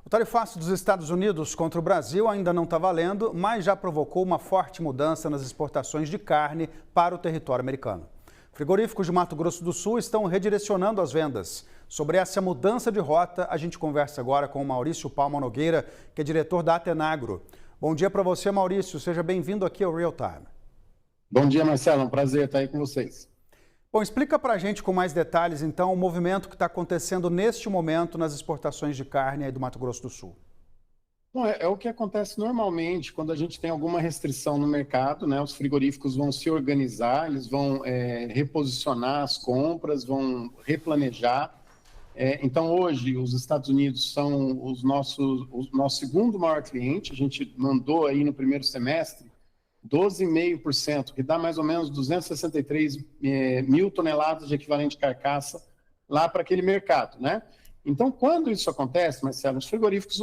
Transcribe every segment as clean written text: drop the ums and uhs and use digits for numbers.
O tarifaço dos Estados Unidos contra o Brasil ainda não está valendo, mas já provocou uma forte mudança nas exportações de carne para o território americano. Frigoríficos de Mato Grosso do Sul estão redirecionando as vendas. Sobre essa mudança de rota, a gente conversa agora com o Maurício Palma Nogueira, que é diretor da Atenagro. Bom dia para você, Maurício. Seja bem-vindo aqui ao Real Time. Bom dia, Marcelo. É um prazer estar aí com vocês. Bom, explica para a gente com mais detalhes, então, o movimento que está acontecendo neste momento nas exportações de carne aí do Mato Grosso do Sul. Bom, é o que acontece normalmente quando a gente tem alguma restrição no mercado, né? Os frigoríficos vão se organizar, eles vão reposicionar as compras, vão replanejar. Então, hoje, os Estados Unidos são o nosso segundo maior cliente. A gente mandou aí no primeiro semestre 12,5%, que dá mais ou menos 263 mil toneladas de equivalente carcaça lá para aquele mercado, né? Então, quando isso acontece, Marcelo, os frigoríficos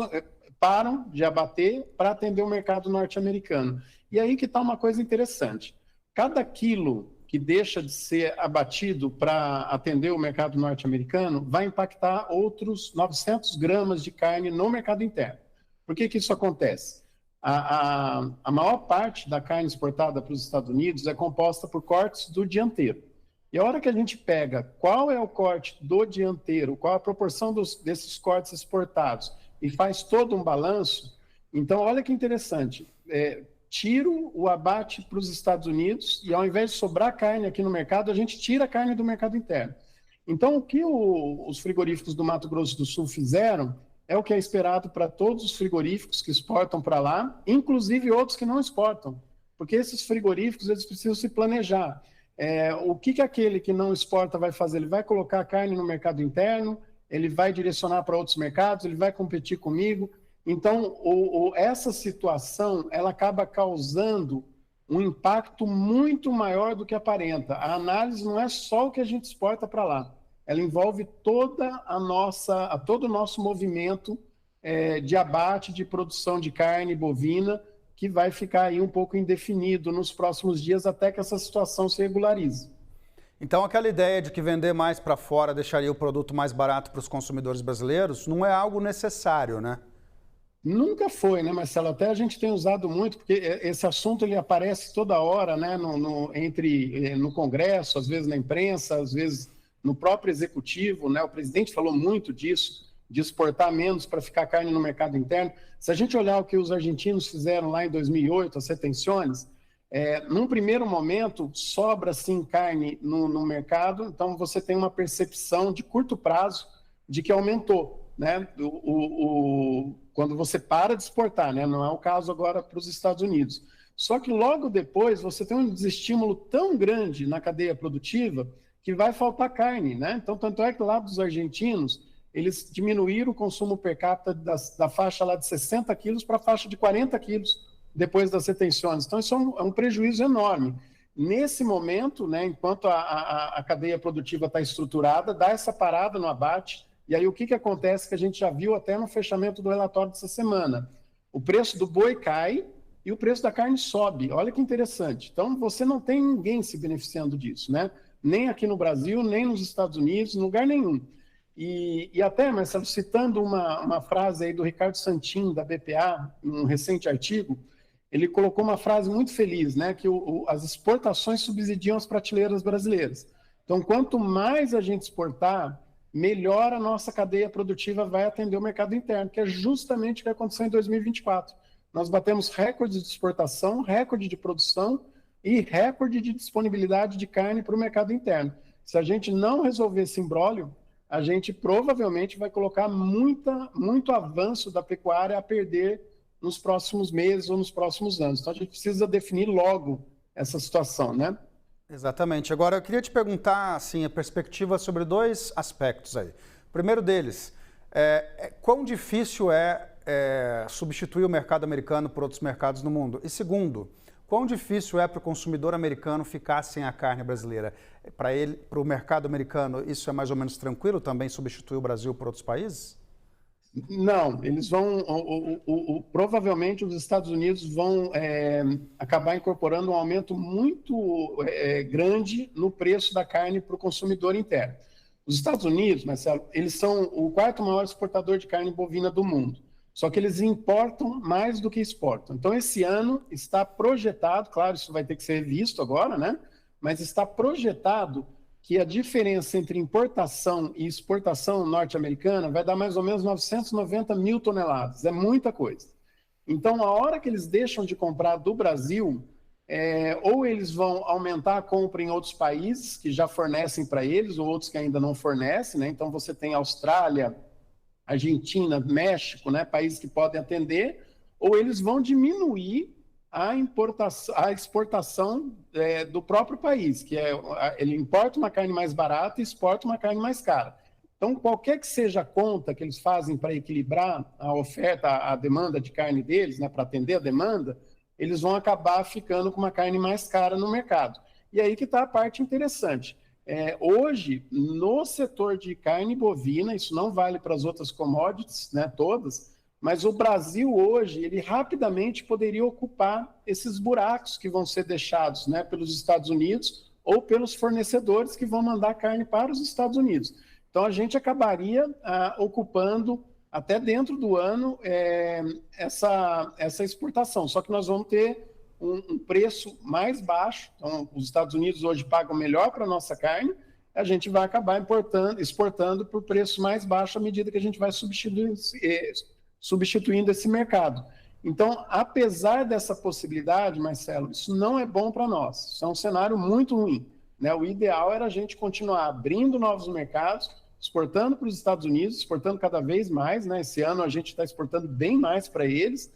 param de abater para atender o mercado norte-americano. E aí que está uma coisa interessante. Cada quilo que deixa de ser abatido para atender o mercado norte-americano vai impactar outros 900 gramas de carne no mercado interno. Por que isso acontece? A maior parte da carne exportada para os Estados Unidos é composta por cortes do dianteiro. E a hora que a gente pega qual é o corte do dianteiro, qual a proporção desses cortes exportados e faz todo um balanço, então olha que interessante, tiro o abate para os Estados Unidos e ao invés de sobrar carne aqui no mercado, a gente tira a carne do mercado interno. Então o que os frigoríficos do Mato Grosso do Sul fizeram é o que é esperado para todos os frigoríficos que exportam para lá, inclusive outros que não exportam, porque esses frigoríficos eles precisam se planejar. O que aquele que não exporta vai fazer? Ele vai colocar a carne no mercado interno, ele vai direcionar para outros mercados, ele vai competir comigo. Então, essa situação ela acaba causando um impacto muito maior do que aparenta. A análise não é só o que a gente exporta para lá. Ela envolve todo o nosso movimento de abate, de produção de carne bovina, que vai ficar aí um pouco indefinido nos próximos dias até que essa situação se regularize. Então, aquela ideia de que vender mais para fora deixaria o produto mais barato para os consumidores brasileiros não é algo necessário, né? Nunca foi, né, Marcelo? Até a gente tem usado muito, porque esse assunto ele aparece toda hora, né, no Congresso, às vezes na imprensa, às vezes no próprio executivo, né? O presidente falou muito disso, de exportar menos para ficar carne no mercado interno. Se a gente olhar o que os argentinos fizeram lá em 2008, as retenções, num primeiro momento sobra sim carne no mercado, então você tem uma percepção de curto prazo de que aumentou, né? Quando você para de exportar, né? Não é o caso agora para os Estados Unidos. Só que logo depois você tem um desestímulo tão grande na cadeia produtiva que vai faltar carne, né? Então, tanto é que lá dos argentinos, eles diminuíram o consumo per capita da faixa lá de 60 quilos para a faixa de 40 quilos depois das retenções. Então, isso é um prejuízo enorme. Nesse momento, né, enquanto a cadeia produtiva está estruturada, dá essa parada no abate, e aí o que acontece que a gente já viu até no fechamento do relatório dessa semana? O preço do boi cai e o preço da carne sobe. Olha que interessante. Então, você não tem ninguém se beneficiando disso, né? Nem aqui no Brasil, nem nos Estados Unidos, em lugar nenhum. E até, Marcelo, citando uma frase aí do Ricardo Santin, da BPA, em um recente artigo, ele colocou uma frase muito feliz, né, que as exportações subsidiam as prateleiras brasileiras. Então, quanto mais a gente exportar, melhor a nossa cadeia produtiva vai atender o mercado interno, que é justamente o que aconteceu em 2024. Nós batemos recorde de exportação, recorde de produção, e recorde de disponibilidade de carne para o mercado interno. Se a gente não resolver esse imbróglio, a gente provavelmente vai colocar muito avanço da pecuária a perder nos próximos meses ou nos próximos anos. Então, a gente precisa definir logo essa situação, né? Exatamente. Agora, eu queria te perguntar, assim, a perspectiva sobre dois aspectos aí. O primeiro deles, quão difícil é substituir o mercado americano por outros mercados no mundo? E segundo, quão difícil é para o consumidor americano ficar sem a carne brasileira? Para o mercado americano, isso é mais ou menos tranquilo também substituir o Brasil por outros países? Não, eles vão, provavelmente os Estados Unidos vão acabar incorporando um aumento muito grande no preço da carne para o consumidor interno. Os Estados Unidos, Marcelo, eles são o quarto maior exportador de carne bovina do mundo. Só que eles importam mais do que exportam. Então, esse ano está projetado, claro, isso vai ter que ser revisto agora, né? Mas está projetado que a diferença entre importação e exportação norte-americana vai dar mais ou menos 990 mil toneladas. É muita coisa. Então, a hora que eles deixam de comprar do Brasil, ou eles vão aumentar a compra em outros países que já fornecem para eles, ou outros que ainda não fornecem, né? Então, você tem Austrália, Argentina, México, né? Países que podem atender, ou eles vão diminuir a exportação do próprio país, que ele importa uma carne mais barata e exporta uma carne mais cara. Então, qualquer que seja a conta que eles fazem para equilibrar a oferta, a demanda de carne deles, né, para atender a demanda, eles vão acabar ficando com uma carne mais cara no mercado. E aí que está a parte interessante. Hoje, no setor de carne bovina, isso não vale para as outras commodities, né, todas, mas o Brasil hoje, ele rapidamente poderia ocupar esses buracos que vão ser deixados, né, pelos Estados Unidos ou pelos fornecedores que vão mandar carne para os Estados Unidos. Então, a gente acabaria ocupando, até dentro do ano, essa exportação. Só que nós vamos ter um preço mais baixo. Então, os Estados Unidos hoje pagam melhor para a nossa carne, a gente vai acabar exportando por preço mais baixo à medida que a gente vai substituindo esse mercado. Então, apesar dessa possibilidade, Marcelo, isso não é bom para nós. Isso é um cenário muito ruim, né? O ideal era a gente continuar abrindo novos mercados, exportando para os Estados Unidos, exportando cada vez mais, né? Esse ano a gente está exportando bem mais para eles,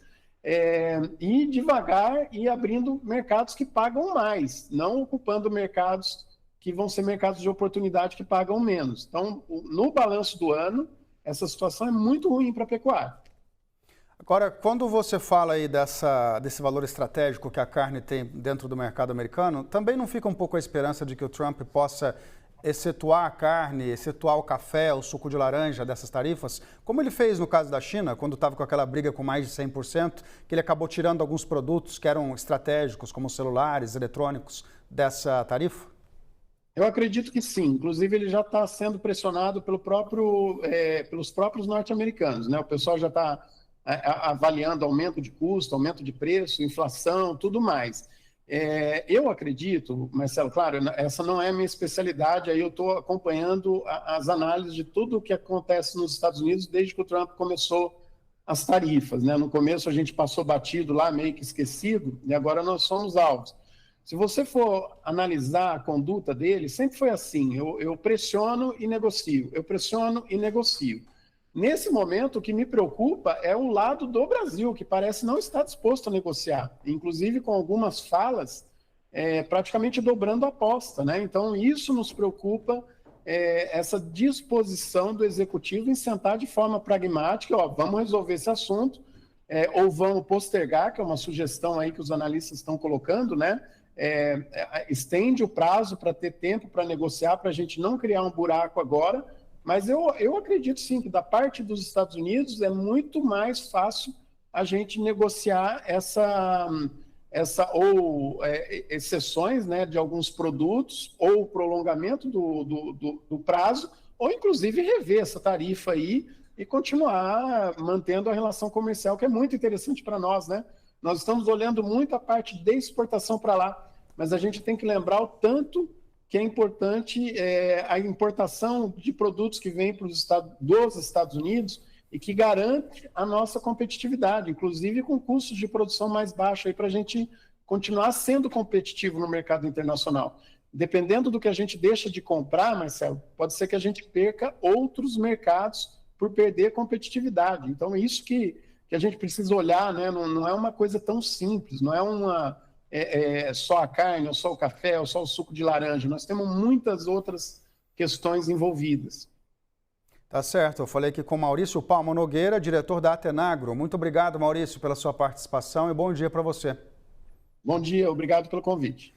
e devagar ir abrindo mercados que pagam mais, não ocupando mercados que vão ser mercados de oportunidade que pagam menos. Então, no balanço do ano, essa situação é muito ruim para a pecuária. Agora, quando você fala aí desse valor estratégico que a carne tem dentro do mercado americano, também não fica um pouco a esperança de que o Trump possa excetuar a carne, excetuar o café, o suco de laranja dessas tarifas, como ele fez no caso da China, quando estava com aquela briga com mais de 100%, que ele acabou tirando alguns produtos que eram estratégicos, como celulares, eletrônicos, dessa tarifa? Eu acredito que sim. Inclusive, ele já está sendo pressionado pelos próprios norte-americanos, né? O pessoal já está avaliando aumento de custo, aumento de preço, inflação, tudo mais. Eu acredito, Marcelo, claro, essa não é a minha especialidade, aí eu estou acompanhando as análises de tudo o que acontece nos Estados Unidos desde que o Trump começou as tarifas, né? No começo a gente passou batido lá, meio que esquecido, e agora nós somos alvos. Se você for analisar a conduta dele, sempre foi assim, eu pressiono e negocio, eu pressiono e negocio. Nesse momento, o que me preocupa é o lado do Brasil, que parece não estar disposto a negociar, inclusive com algumas falas praticamente dobrando a aposta, né? Então, isso nos preocupa, essa disposição do Executivo em sentar de forma pragmática, vamos resolver esse assunto, ou vamos postergar, que é uma sugestão aí que os analistas estão colocando, né? Estende o prazo para ter tempo para negociar, para a gente não criar um buraco agora. Mas eu acredito sim que da parte dos Estados Unidos é muito mais fácil a gente negociar exceções, né, de alguns produtos, ou prolongamento do prazo, ou inclusive rever essa tarifa aí e continuar mantendo a relação comercial, que é muito interessante para nós, né? Nós estamos olhando muito a parte de exportação para lá, mas a gente tem que lembrar o tanto que é importante a importação de produtos que vêm dos Estados Unidos e que garante a nossa competitividade, inclusive com custos de produção mais baixos, para a gente continuar sendo competitivo no mercado internacional. Dependendo do que a gente deixa de comprar, Marcelo, pode ser que a gente perca outros mercados por perder competitividade. Então, é isso que a gente precisa olhar, né? Não é uma coisa tão simples, não é só a carne, ou só o café, ou só o suco de laranja. Nós temos muitas outras questões envolvidas. Tá certo. Eu falei aqui com Maurício Palma Nogueira, diretor da Atenagro. Muito obrigado, Maurício, pela sua participação e bom dia para você. Bom dia, obrigado pelo convite.